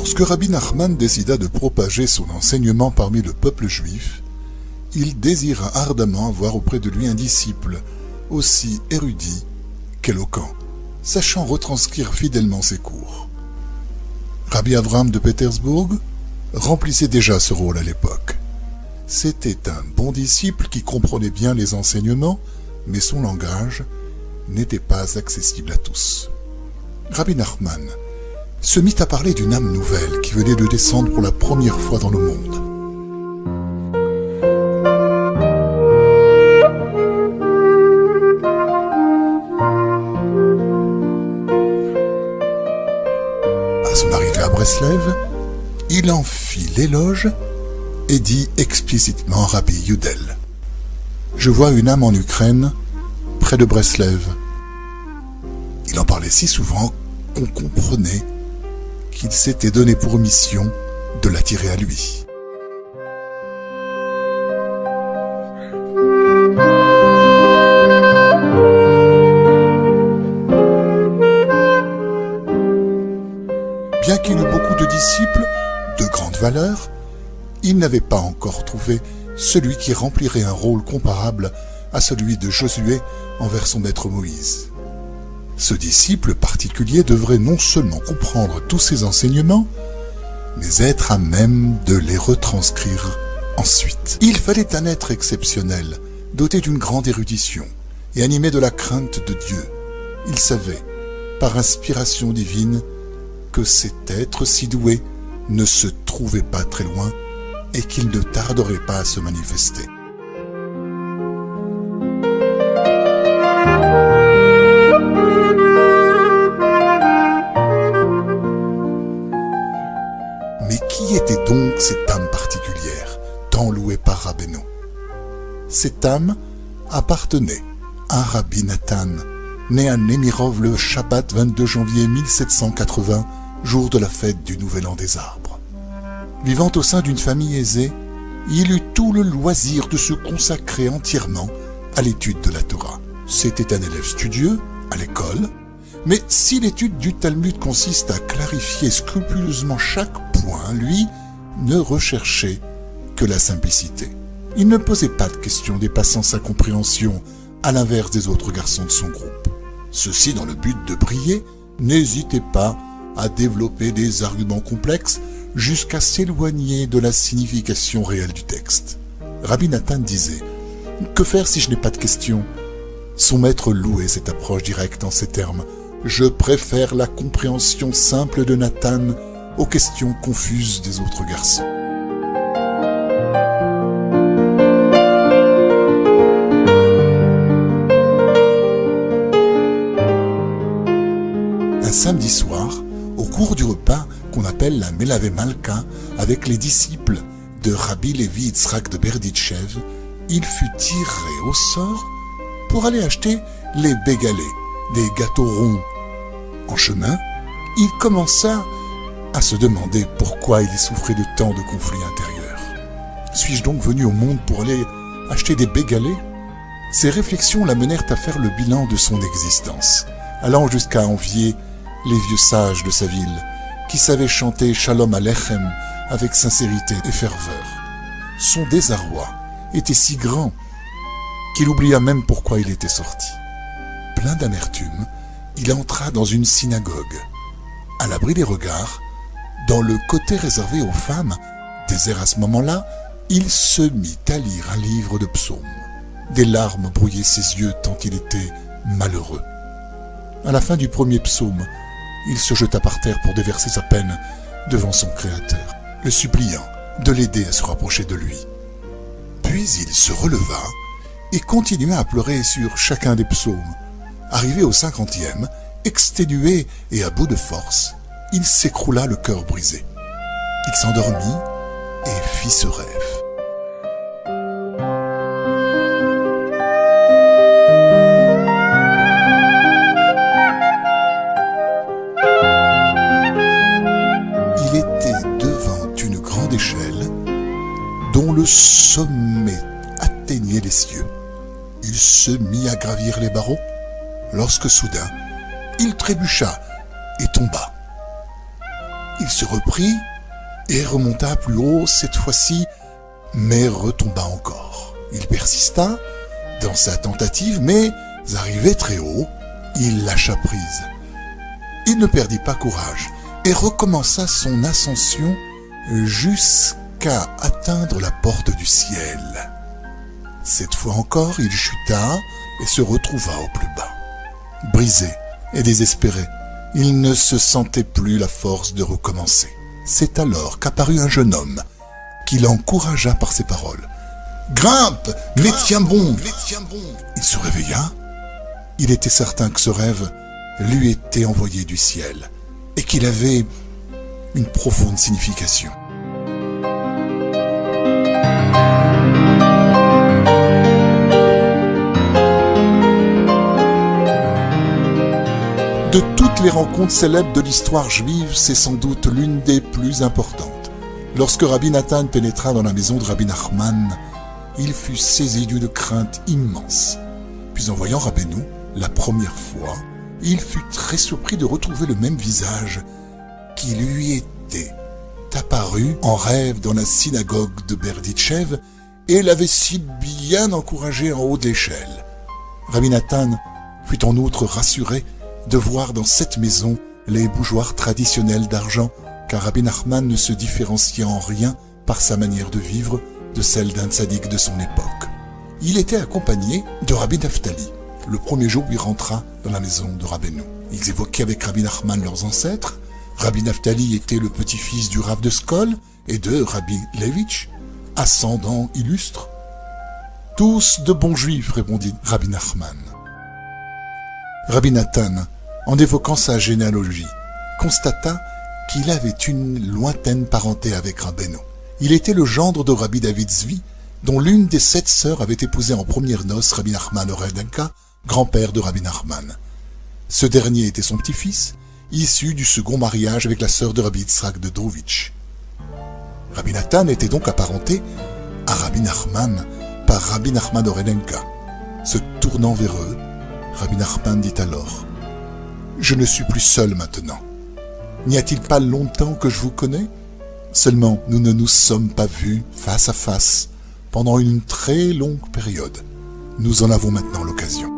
Lorsque Rabbi Nachman décida de propager son enseignement parmi le peuple juif, il désira ardemment avoir auprès de lui un disciple aussi érudit qu'éloquent, sachant retranscrire fidèlement ses cours. Rabbi Avraham de Pétersbourg remplissait déjà ce rôle à l'époque. C'était un bon disciple qui comprenait bien les enseignements, mais son langage n'était pas accessible à tous. Rabbi Nachman se mit à parler d'une âme nouvelle qui venait de descendre pour la première fois dans le monde. À son arrivée à Breslev, il en fit l'éloge et dit explicitement à Rabbi Yudel : « Je vois une âme en Ukraine, près de Breslev. » Il en parlait si souvent qu'on comprenait qu'il s'était donné pour mission de l'attirer à lui. Bien qu'il eût beaucoup de disciples de grande valeur, il n'avait pas encore trouvé celui qui remplirait un rôle comparable à celui de Josué envers son maître Moïse. Ce disciple particulier devrait non seulement comprendre tous ces enseignements, mais être à même de les retranscrire ensuite. Il fallait un être exceptionnel, doté d'une grande érudition et animé de la crainte de Dieu. Il savait, par inspiration divine, que cet être si doué ne se trouvait pas très loin et qu'il ne tarderait pas à se manifester. Mais qui était donc cette âme particulière, tant louée par Rabbeinu? Cette âme appartenait à Rabbi Nathan, né à Nemirov le Shabbat 22 janvier 1780, jour de la fête du Nouvel An des Arbres. Vivant au sein d'une famille aisée, il eut tout le loisir de se consacrer entièrement à l'étude de la Torah. C'était un élève studieux à l'école, mais si l'étude du Talmud consiste à clarifier scrupuleusement chaque point, lui ne recherchait que la simplicité. Il ne posait pas de questions dépassant sa compréhension, à l'inverse des autres garçons de son groupe. Ceux-ci, dans le but de briller, n'hésitaient pas à développer des arguments complexes jusqu'à s'éloigner de la signification réelle du texte. Rabbi Nathan disait « Que faire si je n'ai pas de questions ?» Son maître louait cette approche directe en ces termes « Je préfère la compréhension simple de Nathan aux questions confuses des autres garçons. » Un samedi soir, au cours du repas qu'on appelle la Melavé Malka avec les disciples de Rabbi Levi Yitzhak de Berditchev, il fut tiré au sort pour aller acheter les bégalés, des gâteaux ronds. En chemin, il commença à se demander pourquoi il souffrait de tant de conflits intérieurs. Suis-je donc venu au monde pour aller acheter des bégalés? Ces réflexions l'amenèrent à faire le bilan de son existence, allant jusqu'à envier les vieux sages de sa ville, qui savaient chanter Shalom Aleichem avec sincérité et ferveur. Son désarroi était si grand qu'il oublia même pourquoi il était sorti. Plein d'amertume, il entra dans une synagogue. À l'abri des regards, dans le côté réservé aux femmes, désert à ce moment-là, il se mit à lire un livre de psaumes. Des larmes brouillaient ses yeux tant il était malheureux. À la fin du premier psaume, il se jeta par terre pour déverser sa peine devant son Créateur, le suppliant de l'aider à se rapprocher de lui. Puis il se releva et continua à pleurer sur chacun des psaumes. Arrivé au 50e, exténué et à bout de force, il s'écroula le cœur brisé. Il s'endormit et fit ce rêve. Il était devant une grande échelle dont le sommet atteignait les cieux. Il se mit à gravir les barreaux lorsque soudain, il trébucha et tomba. Il Il se reprit et remonta plus haut cette fois-ci, mais retomba encore. Il persista dans sa tentative, mais arrivé très haut, il lâcha prise. Il ne perdit pas courage et recommença son ascension jusqu'à atteindre la porte du ciel. Cette fois encore, il chuta et se retrouva au plus bas. Brisé et désespéré, il ne se sentait plus la force de recommencer. C'est alors qu'apparut un jeune homme qui l'encouragea par ses paroles. « Grimpe, mais tiens bon !» Il se réveilla. Il était certain que ce rêve lui était envoyé du ciel et qu'il avait une profonde signification. De toutes les rencontres célèbres de l'histoire juive, c'est sans doute l'une des plus importantes. Lorsque Rabbi Nathan pénétra dans la maison de Rabbi Nachman, il fut saisi d'une crainte immense. Puis en voyant Rabbeinu, la première fois, il fut très surpris de retrouver le même visage qui lui était apparu en rêve dans la synagogue de Berditchev et l'avait si bien encouragé en haut de l'échelle. Rabbi Nathan fut en outre rassuré de voir dans cette maison les bougeoirs traditionnels d'argent, car Rabbi Nachman ne se différenciait en rien par sa manière de vivre de celle d'un tzaddik de son époque. Il était accompagné de Rabbi Naftali, le premier jour où il rentra dans la maison de Rabbeinu. Ils évoquaient avec Rabbi Nachman leurs ancêtres. Rabbi Naftali était le petit-fils du Rav de Skol et de Rabbi Levitch, ascendant illustre. Tous de bons juifs, répondit Rabbi Nachman. Rabbi Nathan, en évoquant sa généalogie, constata qu'il avait une lointaine parenté avec Rabbeinu. Il était le gendre de Rabbi David Zvi, dont l'une des 7 sœurs avait épousé en premières noces Rabbi Nachman Oredenka, grand-père de Rabbi Nachman. Ce dernier était son petit-fils, issu du second mariage avec la sœur de Rabbi Yitzhak de Drovitch. Rabbi Nathan était donc apparenté à Rabbi Nachman par Rabbi Nachman Oredenka. Se tournant vers eux, Rabbi Nachman dit alors « Je ne suis plus seul maintenant. N'y a-t-il pas longtemps que je vous connais ? Seulement, nous ne nous sommes pas vus face à face pendant une très longue période. Nous en avons maintenant l'occasion. »